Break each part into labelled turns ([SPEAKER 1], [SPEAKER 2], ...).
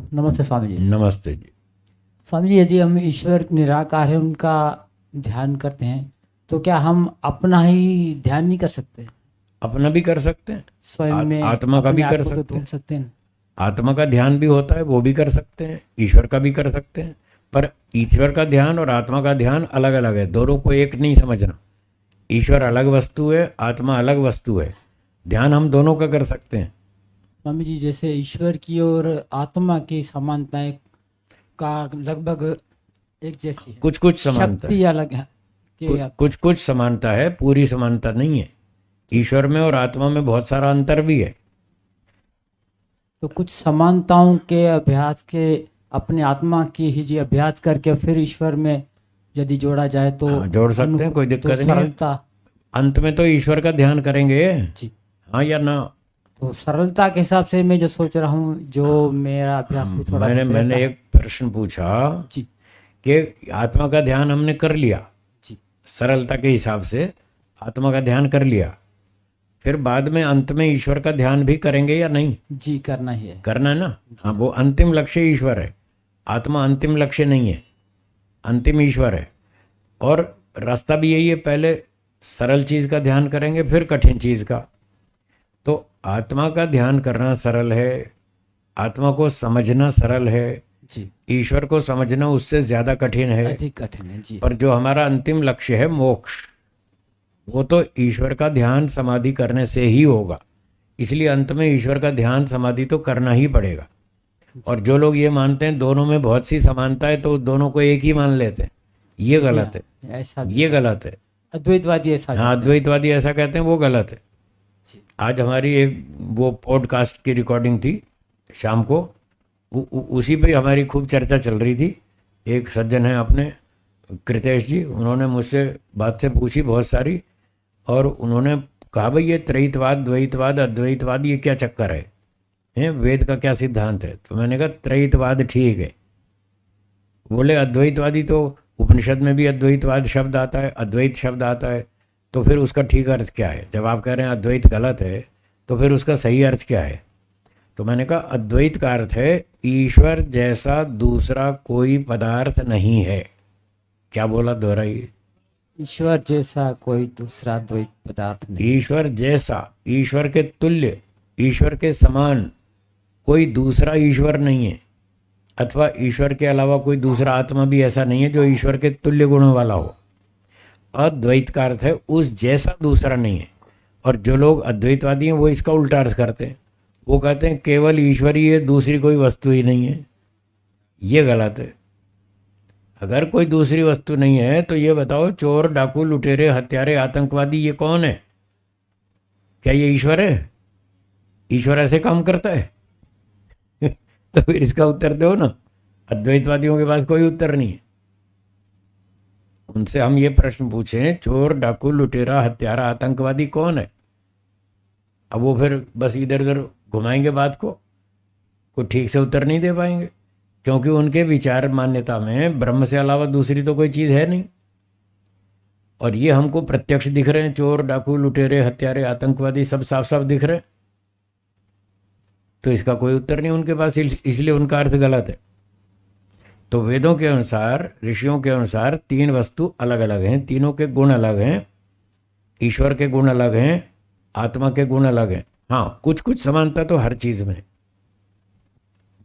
[SPEAKER 1] नमस्ते स्वामी जी।
[SPEAKER 2] नमस्ते जी।
[SPEAKER 1] स्वामी जी, यदि हम ईश्वर निराकार है उनका ध्यान करते हैं तो क्या हम अपना ही ध्यान नहीं कर सकते?
[SPEAKER 2] अपना भी कर सकते हैं,
[SPEAKER 1] स्वयं में
[SPEAKER 2] आत्मा का
[SPEAKER 1] अपने
[SPEAKER 2] भी
[SPEAKER 1] आप
[SPEAKER 2] कर
[SPEAKER 1] को तो
[SPEAKER 2] सकते
[SPEAKER 1] ढूंढ
[SPEAKER 2] हैं।
[SPEAKER 1] सकते हैं।
[SPEAKER 2] आत्मा का ध्यान भी होता है, वो भी कर सकते हैं, ईश्वर का भी कर सकते हैं। पर ईश्वर का ध्यान और आत्मा का ध्यान अलग अलग है, दोनों को एक नहीं समझना। ईश्वर अलग वस्तु है, आत्मा अलग वस्तु है। ध्यान हम दोनों का कर सकते हैं।
[SPEAKER 1] स्वामी जी, जैसे ईश्वर की और आत्मा की समानताएं का लगभग एक जैसी है,
[SPEAKER 2] कुछ कुछ समानता है,
[SPEAKER 1] शक्ति अलग है कि
[SPEAKER 2] कुछ कुछ समानता है, पूरी समानता नहीं है। ईश्वर में और आत्मा में बहुत सारा अंतर भी है।
[SPEAKER 1] तो कुछ समानताओं के अभ्यास के अपने आत्मा की ही जी अभ्यास करके फिर ईश्वर में यदि जोड़ा जाए तो
[SPEAKER 2] हाँ, जोड़ सकते हैं, कोई
[SPEAKER 1] तो
[SPEAKER 2] दिक्कत नहीं है।
[SPEAKER 1] सरलता।
[SPEAKER 2] अंत में तो ईश्वर का ध्यान करेंगे।
[SPEAKER 1] जी।
[SPEAKER 2] हाँ या ना?
[SPEAKER 1] तो सरलता के हिसाब से मैं जो सोच रहा हूँ, जो मेरा अभ्यास भी थोड़ा
[SPEAKER 2] मैंने
[SPEAKER 1] बहुत
[SPEAKER 2] मैंने
[SPEAKER 1] रहता है।
[SPEAKER 2] एक प्रश्न पूछा
[SPEAKER 1] जी।
[SPEAKER 2] कि आत्मा का ध्यान हमने कर लिया,
[SPEAKER 1] जी।
[SPEAKER 2] सरलता के हिसाब से आत्मा का ध्यान कर लिया, फिर बाद में अंत में ईश्वर का ध्यान भी करेंगे या नहीं?
[SPEAKER 1] जी, करना ही है।
[SPEAKER 2] करना है ना। हाँ, वो अंतिम लक्ष्य ईश्वर है, आत्मा अंतिम लक्ष्य नहीं है, अंतिम ईश्वर है। और रास्ता भी यही है, पहले सरल चीज़ का ध्यान करेंगे फिर कठिन चीज़ का। तो आत्मा का ध्यान करना सरल है, आत्मा को समझना सरल है,
[SPEAKER 1] जी।
[SPEAKER 2] ईश्वर को समझना उससे ज़्यादा कठिन है।
[SPEAKER 1] अधिक कठिन है। जी।
[SPEAKER 2] पर जो हमारा अंतिम लक्ष्य है मोक्ष, वो तो ईश्वर का ध्यान समाधि करने से ही होगा। इसलिए अंत में ईश्वर का ध्यान समाधि तो करना ही पड़ेगा। और जो लोग ये मानते हैं दोनों में बहुत सी समानता है तो दोनों को एक ही मान लेते हैं, ये गलत है।
[SPEAKER 1] ऐसा भी
[SPEAKER 2] ये गलत है।
[SPEAKER 1] अद्वैतवादी ऐसा
[SPEAKER 2] हाँ,
[SPEAKER 1] कहते हैं।
[SPEAKER 2] अद्वैतवादी ऐसा कहते हैं, वो गलत है।
[SPEAKER 1] जी।
[SPEAKER 2] आज हमारी एक वो पॉडकास्ट की रिकॉर्डिंग थी शाम को, उसी पे हमारी खूब चर्चा चल रही थी। एक सज्जन है अपने, कृतेश जी, उन्होंने मुझसे बात से पूछी बहुत सारी, और उन्होंने कहा भाई ये त्रैतवाद, द्वैतवाद, अद्वैतवाद ये क्या चक्कर है? वेद का क्या सिद्धांत है? तो मैंने कहा त्रैतवाद ठीक है। बोले अद्वैतवादी तो उपनिषद में भी अद्वैतवाद शब्द आता है, अद्वैत शब्द आता है, तो फिर उसका ठीक अर्थ क्या है? जब आप कह रहे हैं अद्वैत गलत है तो फिर उसका सही अर्थ क्या है? तो मैंने कहा अद्वैत का अर्थ है ईश्वर जैसा दूसरा कोई पदार्थ नहीं है। क्या बोला, दोहराइए।
[SPEAKER 1] ईश्वर जैसा कोई दूसरा द्वैत पदार्थ नहीं।
[SPEAKER 2] ईश्वर जैसा, ईश्वर के तुल्य, ईश्वर के समान कोई दूसरा ईश्वर नहीं है, अथवा ईश्वर के अलावा कोई दूसरा आत्मा भी ऐसा नहीं है जो ईश्वर के तुल्य गुणों वाला हो। अद्वैत का अर्थ है उस जैसा दूसरा नहीं है। और जो लोग अद्वैतवादी हैं वो इसका उल्टा अर्थ करते हैं, वो कहते हैं केवल ईश्वर ही है, दूसरी कोई वस्तु ही नहीं है। ये गलत है। अगर कोई दूसरी वस्तु नहीं है तो ये बताओ, चोर, डाकू, लुटेरे, हत्यारे, आतंकवादी ये कौन है? क्या ये ईश्वर है? ईश्वर ऐसे काम करता है? तो फिर इसका उत्तर दो ना। अद्वैतवादियों के पास कोई उत्तर नहीं है। उनसे हम ये प्रश्न पूछें, चोर, डाकू, लुटेरा, हत्यारा, आतंकवादी कौन है? अब वो फिर बस इधर उधर घुमाएंगे बात को ठीक से उत्तर नहीं दे पाएंगे, क्योंकि उनके विचार मान्यता में ब्रह्म से अलावा दूसरी तो कोई चीज़ है नहीं। और ये हमको प्रत्यक्ष दिख रहे हैं, चोर, डाकू, लुटेरे, हत्यारे, आतंकवादी सब साफ साफ दिख रहे हैं। तो इसका कोई उत्तर नहीं उनके पास, इसलिए उनका अर्थ गलत है। तो वेदों के अनुसार, ऋषियों के अनुसार तीन वस्तु अलग अलग हैं, तीनों के गुण अलग हैं। ईश्वर के गुण अलग हैं, आत्मा के गुण अलग हैं। हाँ, कुछ कुछ समानता तो हर चीज़ में,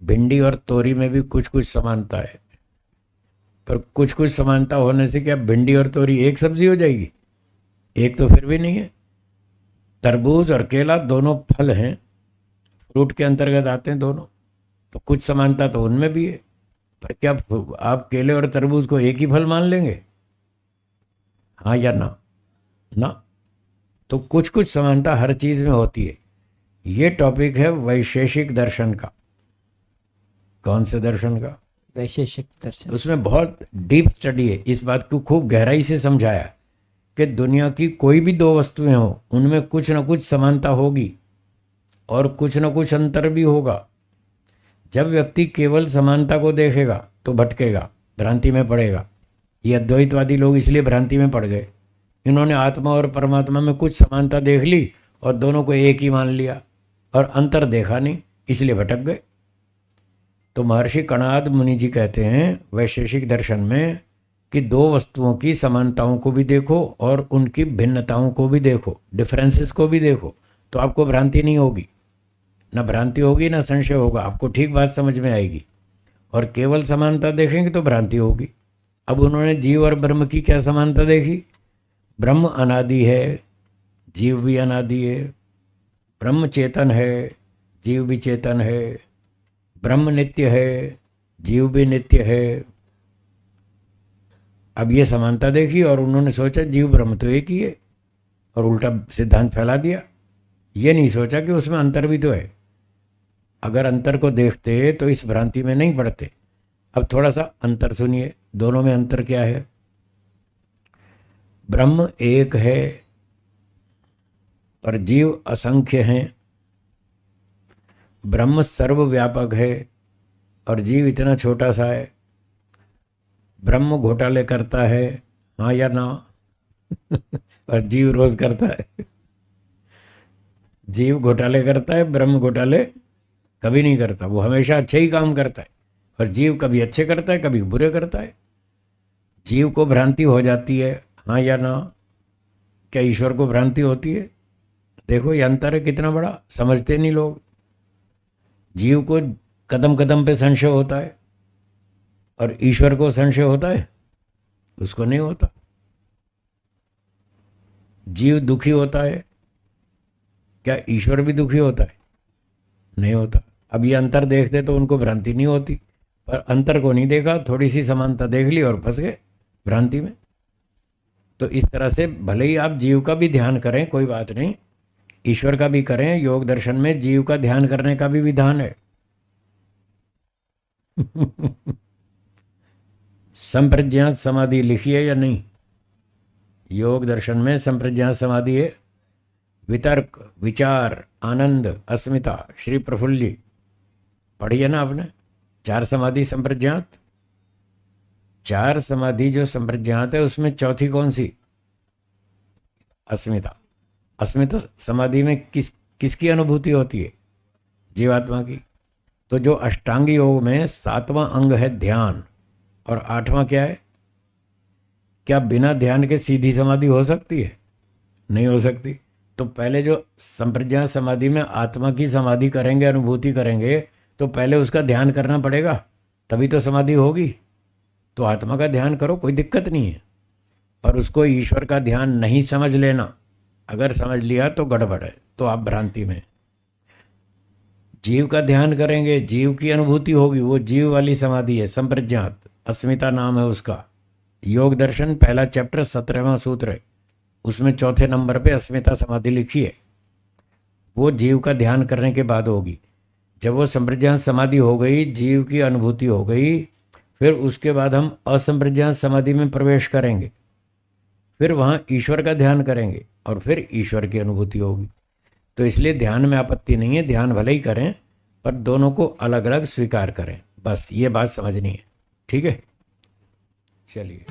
[SPEAKER 2] भिंडी और तोरी में भी कुछ कुछ समानता है। पर कुछ कुछ समानता होने से क्या भिंडी और तोरी एक सब्जी हो जाएगी? एक तो फिर भी नहीं है। तरबूज और केला दोनों फल हैं, फ्रूट के अंतर्गत आते हैं दोनों, तो कुछ समानता तो उनमें भी है। पर क्या आप केले और तरबूज को एक ही फल मान लेंगे? हाँ या ना? ना। तो कुछ कुछ समानता हर चीज में होती है। ये टॉपिक है वैशेषिक दर्शन का। कौन से दर्शन का?
[SPEAKER 1] वैशेषिक दर्शन।
[SPEAKER 2] उसमें बहुत डीप स्टडी है, इस बात को खूब गहराई से समझाया कि दुनिया की कोई भी दो वस्तुएं हो उनमें कुछ ना कुछ समानता होगी और कुछ ना कुछ अंतर भी होगा। जब व्यक्ति केवल समानता को देखेगा तो भटकेगा, भ्रांति में पड़ेगा। ये अद्वैतवादी लोग इसलिए भ्रांति में पड़ गए, इन्होंने आत्मा और परमात्मा में कुछ समानता देख ली और दोनों को एक ही मान लिया और अंतर देखा नहीं, इसलिए भटक गए। तो महर्षि कणाद मुनि जी कहते हैं वैशेषिक दर्शन में कि दो वस्तुओं की समानताओं को भी देखो और उनकी भिन्नताओं को भी देखो, डिफरेंसेस को भी देखो, तो आपको भ्रांति नहीं होगी। ना भ्रांति होगी ना संशय होगा, आपको ठीक बात समझ में आएगी। और केवल समानता देखेंगे तो भ्रांति होगी। अब उन्होंने जीव और ब्रह्म की क्या समानता देखी? ब्रह्म अनादि है, जीव भी अनादि है। ब्रह्म चेतन है, जीव भी चेतन है। ब्रह्म नित्य है, जीव भी नित्य है। अब ये समानता देखी और उन्होंने सोचा जीव ब्रह्म तो एक ही है, और उल्टा सिद्धांत फैला दिया। ये नहीं सोचा कि उसमें अंतर भी तो है। अगर अंतर को देखते तो इस भ्रांति में नहीं पड़ते। अब थोड़ा सा अंतर सुनिए, दोनों में अंतर क्या है? ब्रह्म एक है पर जीव असंख्य हैं। ब्रह्म सर्वव्यापक है और जीव इतना छोटा सा है। ब्रह्म घोटाले करता है, हाँ या ना? और जीव रोज करता है। जीव घोटाले करता है, ब्रह्म घोटाले कभी नहीं करता। वो हमेशा अच्छे ही काम करता है, और जीव कभी अच्छे करता है कभी बुरे करता है। जीव को भ्रांति हो जाती है, हाँ या ना? क्या ईश्वर को भ्रांति होती है? देखो ये अंतर है कितना बड़ा, समझते नहीं लोग। जीव को कदम कदम पे संशय होता है और ईश्वर को संशय होता है? उसको नहीं होता। जीव दुखी होता है, क्या ईश्वर भी दुखी होता है? नहीं होता। अब ये अंतर देखते तो उनको भ्रांति नहीं होती, पर अंतर को नहीं देखा, थोड़ी सी समानता देख ली और फंस गए भ्रांति में। तो इस तरह से भले ही आप जीव का भी ध्यान करें, कोई बात नहीं, ईश्वर का भी करें। योग दर्शन में जीव का ध्यान करने का भी विधान है। संप्रज्ञात समाधि लिखी है या नहीं? योग दर्शन में संप्रज्ञात समाधि है। वितर्क, विचार, आनंद, अस्मिता, श्री प्रफुल्ल जी पढ़िए ना आपने। 4 समाधि संप्रज्ञात। 4 समाधि जो संप्रज्ञात है उसमें चौथी कौन सी? अस्मिता। अस्मिता समाधि में किसकी अनुभूति होती है? जीवात्मा की। तो जो अष्टांग योग में 7वां अंग है ध्यान, और 8वां क्या है? क्या बिना ध्यान के सीधी समाधि हो सकती है? नहीं हो सकती। तो पहले जो संप्रज्ञात समाधि में आत्मा की समाधि करेंगे, अनुभूति करेंगे, तो पहले उसका ध्यान करना पड़ेगा, तभी तो समाधि होगी। तो आत्मा का ध्यान करो, कोई दिक्कत नहीं है, पर उसको ईश्वर का ध्यान नहीं समझ लेना। अगर समझ लिया तो गड़बड़ है, तो आप भ्रांति में। जीव का ध्यान करेंगे, जीव की अनुभूति होगी, वो जीव वाली समाधि है, संप्रज्ञात, अस्मिता नाम है उसका। योग दर्शन पहला चैप्टर 17वां सूत्र है, उसमें चौथे नंबर पे अस्मिता समाधि लिखी है। वो जीव का ध्यान करने के बाद होगी। जब वो संप्रज्ञात समाधि हो गई, जीव की अनुभूति हो गई, फिर उसके बाद हम असंप्रज्ञात समाधि में प्रवेश करेंगे, फिर वहाँ ईश्वर का ध्यान करेंगे और फिर ईश्वर की अनुभूति होगी। तो इसलिए ध्यान में आपत्ति नहीं है, ध्यान भले ही करें, पर दोनों को अलग अलग स्वीकार करें, बस ये बात समझनी है। ठीक है, चलिए।